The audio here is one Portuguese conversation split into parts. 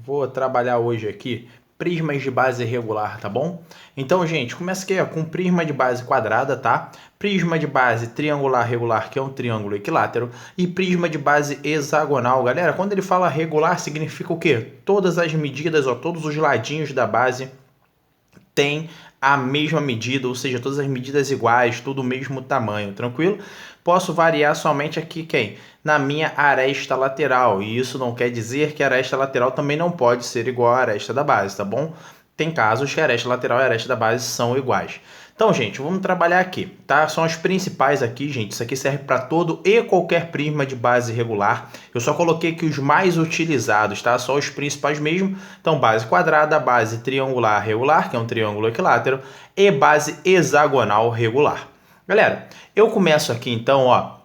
Vou trabalhar hoje aqui prismas de base regular, tá bom? Então, gente, começa aqui ó, com prisma de base quadrada, tá? Prisma de base triangular regular, que é um triângulo equilátero, e prisma de base hexagonal. Galera, quando ele fala regular, significa o quê? Todas as medidas, ó, todos os ladinhos da base tem a mesma medida, ou seja, todas as medidas iguais, tudo o mesmo tamanho, tranquilo? Posso variar somente aqui quem? Na minha aresta lateral, e isso não quer dizer que a aresta lateral também não pode ser igual à aresta da base, tá bom? Tem casos que a aresta lateral e a aresta da base são iguais. Então, gente, vamos trabalhar aqui, tá? São as principais aqui, gente. Isso aqui serve para todo e qualquer prisma de base regular. Eu só coloquei aqui os mais utilizados, tá? Só os principais mesmo. Então, base quadrada, base triangular regular, que é um triângulo equilátero, e base hexagonal regular. Galera, eu começo aqui então, ó,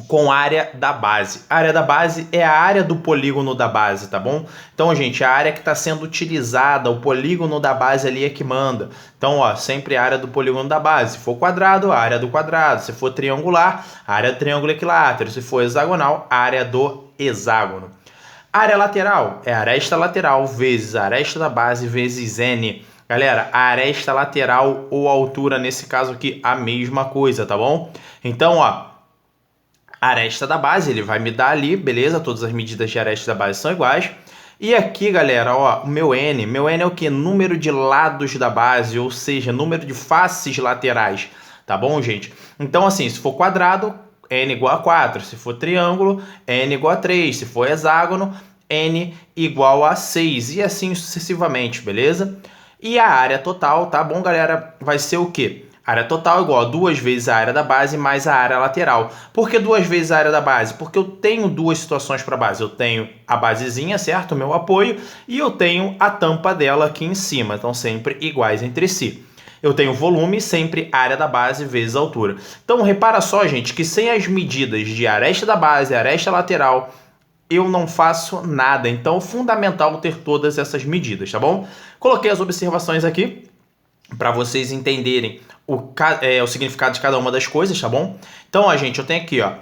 com área da base. A área da base é a área do polígono da base, tá bom? Então, gente, a área que está sendo utilizada, o polígono da base ali é que manda. Então, ó, sempre a área do polígono da base. Se for quadrado, a área do quadrado. Se for triangular, a área do triângulo equilátero. Se for hexagonal, a área do hexágono. Área lateral é a aresta lateral vezes a aresta da base vezes N. Galera, a aresta lateral ou altura, nesse caso aqui, a mesma coisa, tá bom? Então, ó, a aresta da base, ele vai me dar ali, beleza? Todas as medidas de aresta da base são iguais. E aqui, galera, ó, o meu N é o que? Número de lados da base, ou seja, número de faces laterais, tá bom, gente? Então, assim, se for quadrado, N igual a 4. Se for triângulo, N igual a 3. Se for hexágono, N igual a 6. E assim sucessivamente, beleza? E a área total, tá bom, galera? Vai ser o quê? Área total igual a 2 vezes a área da base mais a área lateral. Por que 2 vezes a área da base? Porque eu tenho duas situações para base. Eu tenho a basezinha, certo? O meu apoio. E eu tenho a tampa dela aqui em cima. Então, sempre iguais entre si. Eu tenho volume, sempre área da base vezes altura. Então, repara só, gente, que sem as medidas de aresta da base e aresta lateral, eu não faço nada. Então, é fundamental ter todas essas medidas, tá bom? Coloquei as observações aqui para vocês entenderem o significado de cada uma das coisas, tá bom? Então, ó, gente, eu tenho aqui, ó,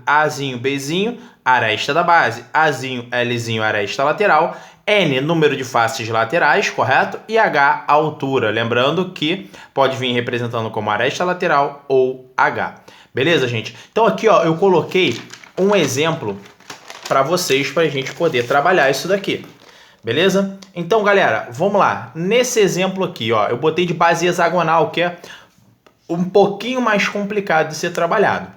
Azinho, Bzinho, aresta da base, Azinho, Lzinho, aresta lateral, N, número de faces laterais, correto? E H, altura. Lembrando que pode vir representando como aresta lateral ou H. Beleza, gente? Então, aqui, ó, eu coloquei um exemplo para vocês, para a gente poder trabalhar isso daqui. Beleza? Então, galera, vamos lá. Nesse exemplo aqui, ó, eu botei de base hexagonal, que é um pouquinho mais complicado de ser trabalhado.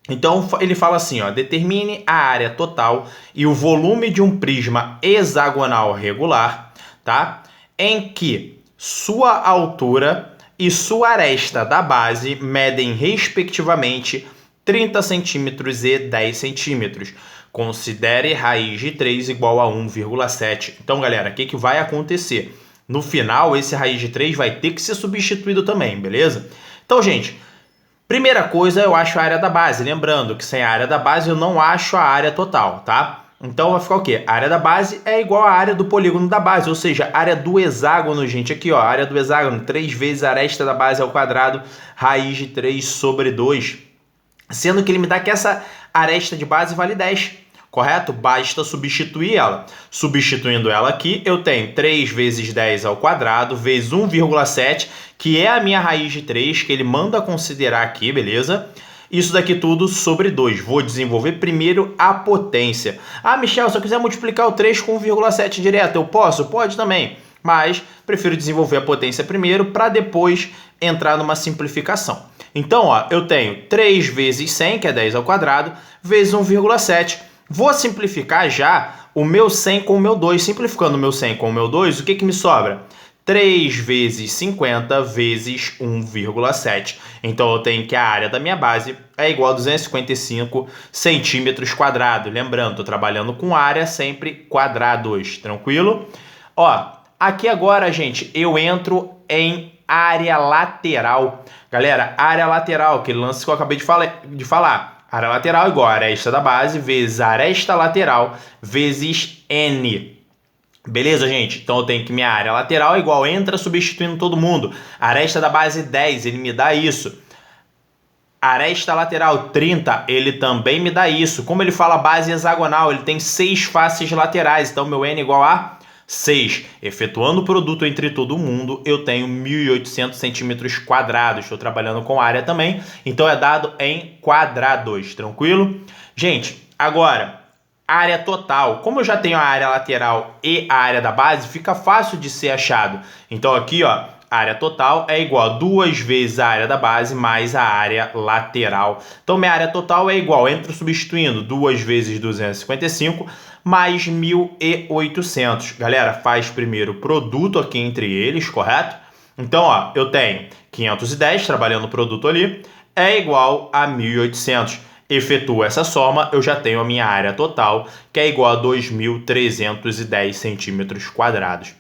Então, ele fala assim, ó, determine a área total e o volume de um prisma hexagonal regular, tá? Em que sua altura e sua aresta da base medem, respectivamente, 30 centímetros e 10 centímetros. Considere raiz de 3 igual a 1,7. Então, galera, o que vai acontecer? No final, esse raiz de 3 vai ter que ser substituído também, beleza? Então, gente, primeira coisa, eu acho a área da base. Lembrando que sem a área da base, eu não acho a área total, tá? Então, vai ficar o quê? A área da base é igual à área do polígono da base, ou seja, a área do hexágono, gente. Aqui, ó, a área do hexágono, 3 vezes a aresta da base ao quadrado, raiz de 3 sobre 2. Sendo que ele me dá que essa aresta de base vale 10, correto? Basta substituir ela. Substituindo ela aqui, eu tenho 3 vezes 10 ao quadrado, vezes 1,7, que é a minha raiz de 3, que ele manda considerar aqui, beleza? Isso daqui tudo sobre 2. Vou desenvolver primeiro a potência. Ah, Michel, se eu quiser multiplicar o 3 com 1,7 direto, eu posso? Pode também. Mas prefiro desenvolver a potência primeiro para depois entrar numa simplificação. Então, ó, eu tenho 3 vezes 100, que é 10 ao quadrado, vezes 1,7. Vou simplificar já o meu 100 com o meu 2. Simplificando o meu 100 com o meu 2, o que me sobra? 3 vezes 50 vezes 1,7. Então, eu tenho que a área da minha base é igual a 255 centímetros quadrados. Lembrando, estou trabalhando com área sempre quadrados, tranquilo? Ó, aqui agora, gente, eu entro em área lateral. Galera, área lateral, aquele lance que eu acabei de falar. Área lateral igual a aresta da base vezes a aresta lateral vezes N. Beleza, gente? Então eu tenho que minha área lateral é igual, entra substituindo todo mundo. Aresta da base 10, ele me dá isso. Aresta lateral 30, ele também me dá isso. Como ele fala base hexagonal, ele tem 6 faces laterais, então meu N igual a 6. Efetuando o produto entre todo mundo, eu tenho 1.800 centímetros quadrados. Estou trabalhando com área também, então é dado em quadrados, tranquilo? Gente, agora, área total. Como eu já tenho a área lateral e a área da base, fica fácil de ser achado. Então aqui, ó, a área total é igual a 2 vezes a área da base mais a área lateral. Então, minha área total é igual, entro substituindo 2 vezes 255 mais 1.800. Galera, faz primeiro o produto aqui entre eles, correto? Então, ó, eu tenho 510, trabalhando o produto ali, é igual a 1.800. Efetuo essa soma, eu já tenho a minha área total, que é igual a 2.310 centímetros quadrados.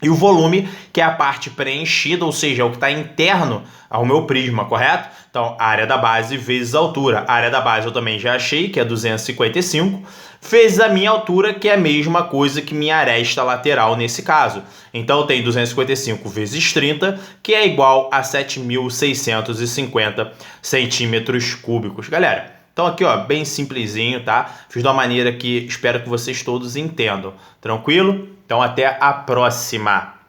E o volume, que é a parte preenchida, ou seja, é o que está interno ao meu prisma, correto? Então, a área da base vezes a altura. A área da base eu também já achei, que é 255, vezes a minha altura, que é a mesma coisa que minha aresta lateral nesse caso. Então, eu tenho 255 vezes 30, que é igual a 7.650 centímetros cúbicos. Galera, então aqui, ó, bem simplesinho, tá? Fiz de uma maneira que espero que vocês todos entendam. Tranquilo? Então até a próxima!